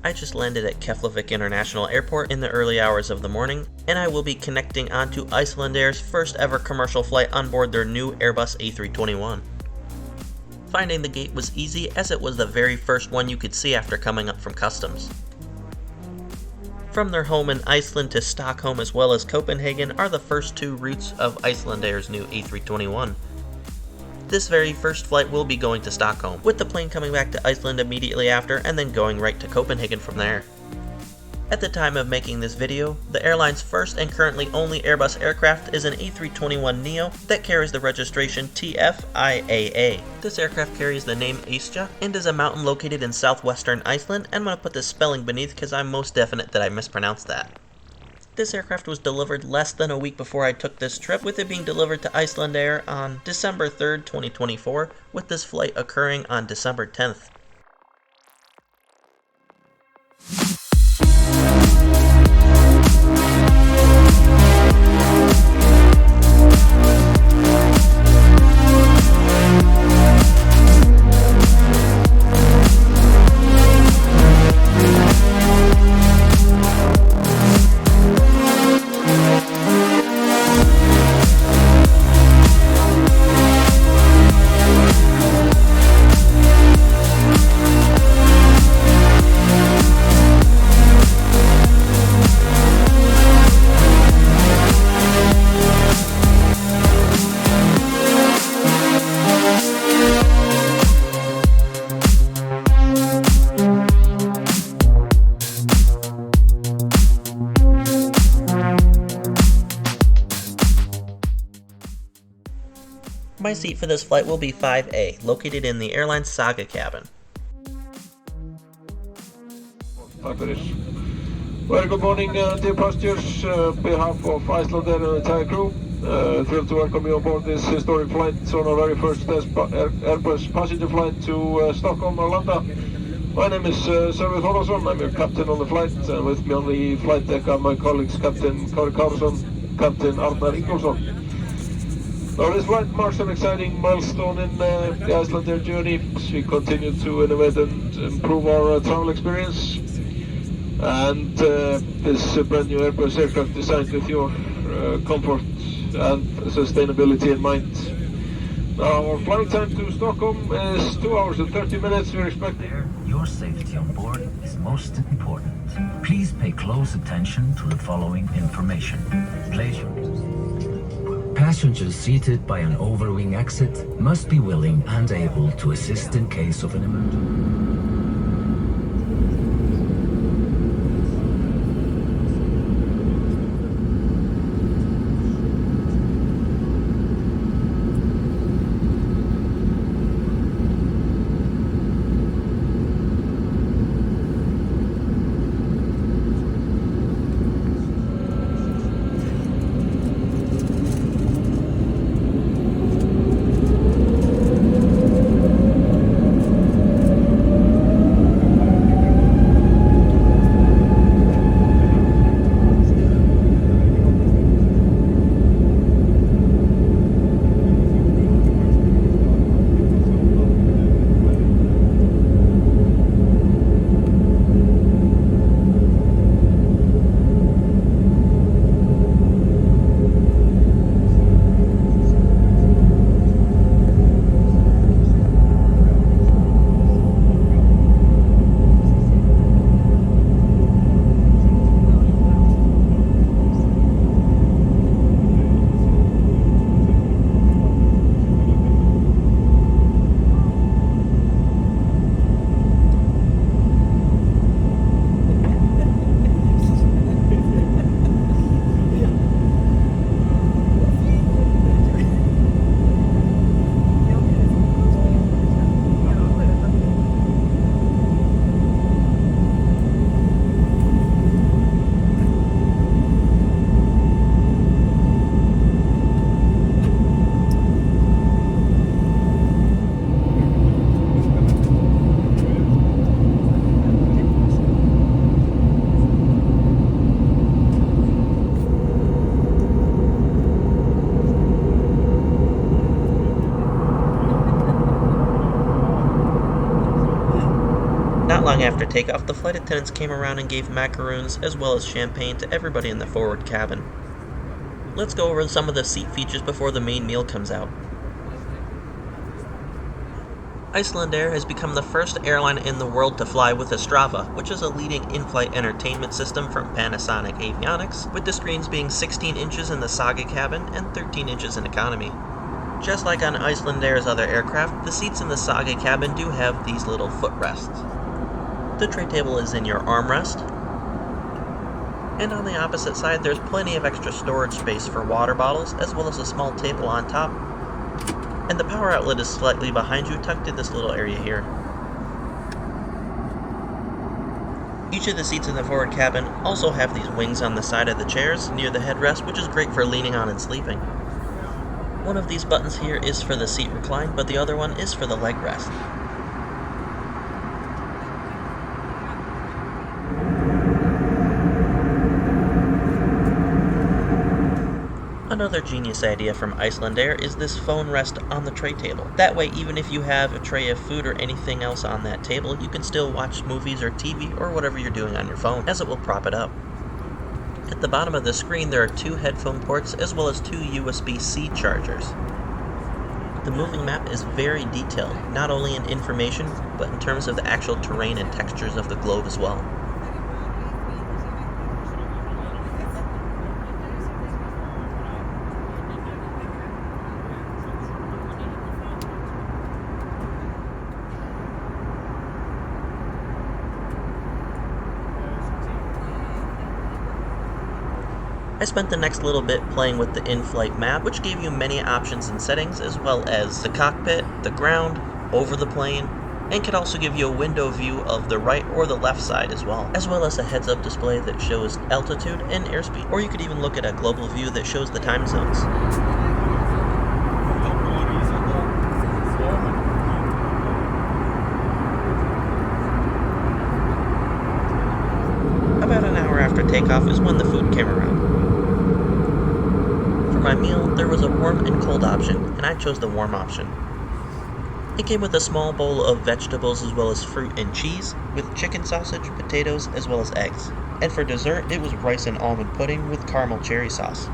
I just landed at Keflavík International Airport in the early hours of the morning, and I will be connecting onto Icelandair's first ever commercial flight on board their new Airbus A321. Finding the gate was easy as it was the very first one you could see after coming up from customs. From their home in Iceland to Stockholm as well as Copenhagen are the first two routes of Icelandair's new A321. This very first flight will be going to Stockholm, with the plane coming back to Iceland immediately after and then going right to Copenhagen from there. At the time of making this video, the airline's first and currently only Airbus aircraft is an A321neo that carries the registration TF-IAA. This aircraft carries the name Austria and is a mountain located in southwestern Iceland, and I'm going to put the spelling beneath because I'm most definite that I mispronounced that. This aircraft was delivered less than a week before I took this trip, with it being delivered to Icelandair on December 3rd, 2024, with this flight occurring on December 10th. My seat for this flight will be 5A, located in the airline's Saga cabin. Very good morning, dear passengers. On behalf of Icelandair and the entire crew, thrilled to welcome you on board this historic flight on our very first Airbus passenger flight to Stockholm, Arlanda. My name is Sölvi Þórðarson. I'm your captain on the flight, and with me on the flight deck are my colleagues Captain Kári Kárason, Captain Arnar Ingólfsson. Now, this flight marks an exciting milestone in the Icelandair journey. We continue to innovate and improve our travel experience. And this brand new Airbus aircraft designed with your comfort and sustainability in mind. Now, our flight time to Stockholm is 2 hours and 30 minutes. We're expecting... Your safety on board is most important. Please pay close attention to the following information. Passengers seated by an overwing exit must be willing and able to assist in case of an emergency. Not long after takeoff, the flight attendants came around and gave macaroons as well as champagne to everybody in the forward cabin. Let's go over some of the seat features before the main meal comes out. Icelandair has become the first airline in the world to fly with Strava, which is a leading in-flight entertainment system from Panasonic Avionics, with the screens being 16 inches in the Saga cabin and 13 inches in economy. Just like on Icelandair's other aircraft, the seats in the Saga cabin do have these little footrests. The tray table is in your armrest, and on the opposite side there's plenty of extra storage space for water bottles, as well as a small table on top, and the power outlet is slightly behind you, tucked in this little area here. Each of the seats in the forward cabin also have these wings on the side of the chairs near the headrest, which is great for leaning on and sleeping. One of these buttons here is for the seat recline, but the other one is for the leg rest. Another genius idea from Icelandair is this phone rest on the tray table. That way, even if you have a tray of food or anything else on that table, you can still watch movies or TV or whatever you're doing on your phone, as it will prop it up. At the bottom of the screen there are 2 headphone ports as well as 2 USB-C chargers. The moving map is very detailed, not only in information, but in terms of the actual terrain and textures of the globe as well. I spent the next little bit playing with the in-flight map, which gave you many options and settings, as well as the cockpit, the ground, over the plane, and could also give you a window view of the right or the left side as well as a heads-up display that shows altitude and airspeed, or you could even look at a global view that shows the time zones. About an hour after takeoff is when the food came around. For my meal, there was a warm and cold option, and I chose the warm option. It came with a small bowl of vegetables as well as fruit and cheese, with chicken sausage, potatoes, as well as eggs. And for dessert, it was rice and almond pudding with caramel cherry sauce.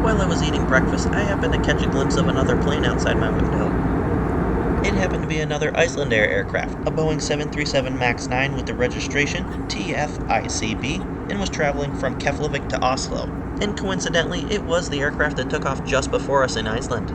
While I was eating breakfast, I happened to catch a glimpse of another plane outside my window. It happened to be another Icelandair aircraft, a Boeing 737 MAX 9 with the registration TF-IAA, and was traveling from Keflavík to Oslo. And coincidentally, it was the aircraft that took off just before us in Iceland.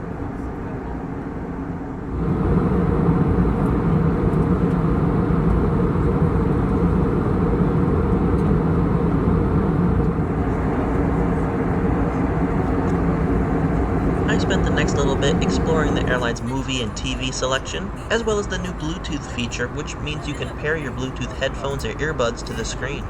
I spent the next little bit exploring the airline's movie and TV selection, as well as the new Bluetooth feature, which means you can pair your Bluetooth headphones or earbuds to the screen.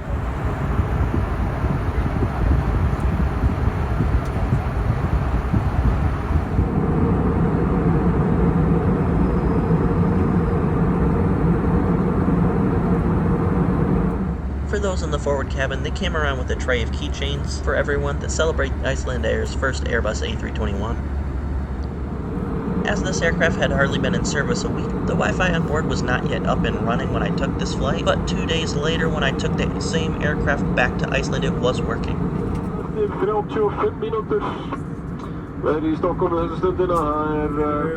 For those in the forward cabin, they came around with a tray of keychains for everyone to celebrate Icelandair's first Airbus A321. As this aircraft had hardly been in service a week, the Wi-Fi on board was not yet up and running when I took this flight, but 2 days later when I took the same aircraft back to Iceland, it was working. 35 mínútur. Veðrið í Stockholm þessa stundina,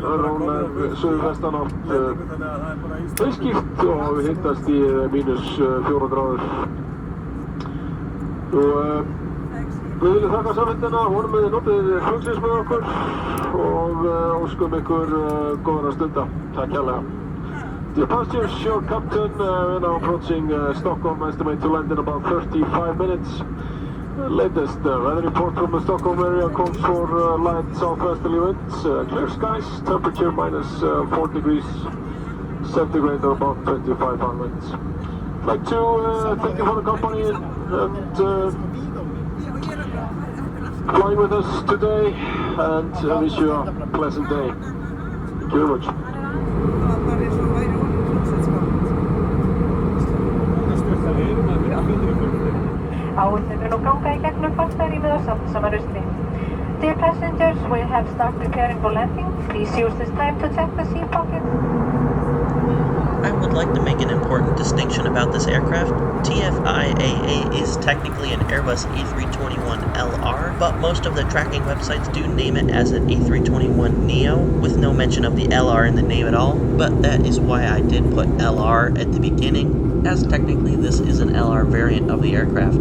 það róleg suðvestanátt heiðskýrt og hittast í -4 gráður. Við viljum þakka samfélgina, vonum við notið flugsins með okkur og óskum ykkur góðra stunda. Takk hérlega. Dear passengers, your captain, we're now approaching Stockholm, estimate to land in about 35 minutes. Latest weather report from the Stockholm area calls for light southwesterly winds, clear skies, temperature -4 degrees centigrade or about 25 Fahrenheit. I'd like to thank you for the company and flying with us today, and I wish you a pleasant day. Thank you very much. Áhöfnin og ganga í gegnum fastarýmið á sama rusli. Dear passengers, we have started preparing for landing. Please use this time to check the seat pockets. like to make an important distinction about this aircraft. TF-IAA is technically an Airbus A321LR, but most of the tracking websites do name it as an A321neo, with no mention of the LR in the name at all, but that is why I did put LR at the beginning, as technically this is an LR variant of the aircraft.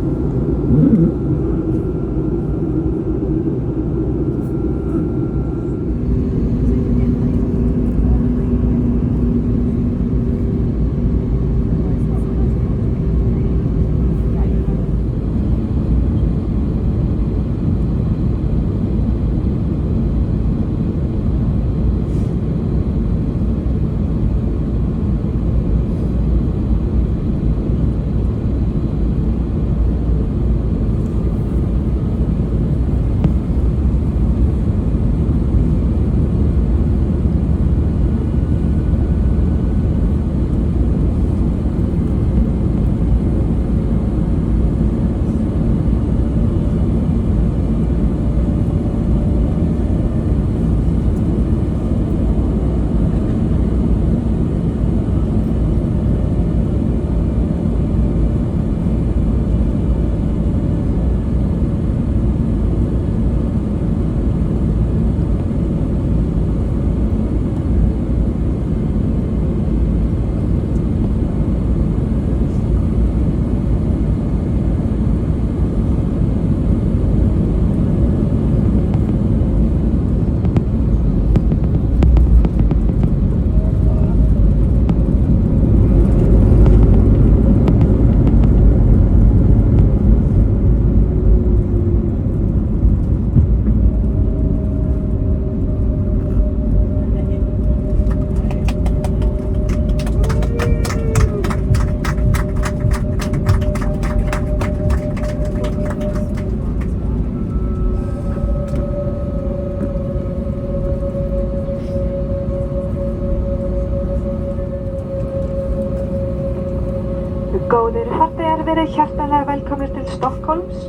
Góðir farþegar, verið hjartanlega velkomnir til Stockholms.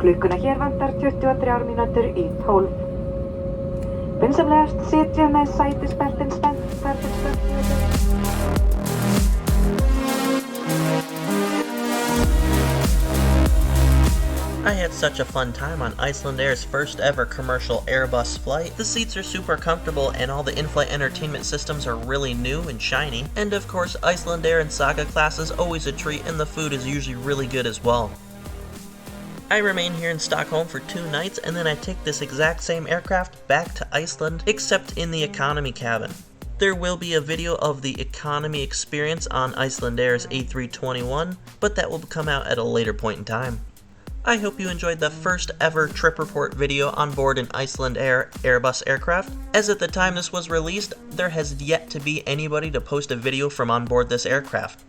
Klukkuna hér vantar 23 mínútur í 12. Vinsamlegast sitja með sætisbeltin spennt þar til stöðuðu. I had such a fun time on Icelandair's first ever commercial Airbus flight. The seats are super comfortable and all the in-flight entertainment systems are really new and shiny. And of course, Icelandair and Saga class is always a treat and the food is usually really good as well. I remain here in Stockholm for 2 nights and then I take this exact same aircraft back to Iceland, except in the economy cabin. There will be a video of the economy experience on Icelandair's A321, but that will come out at a later point in time. I hope you enjoyed the first ever trip report video on board an Icelandair Airbus aircraft, as at the time this was released, there has yet to be anybody to post a video from on board this aircraft.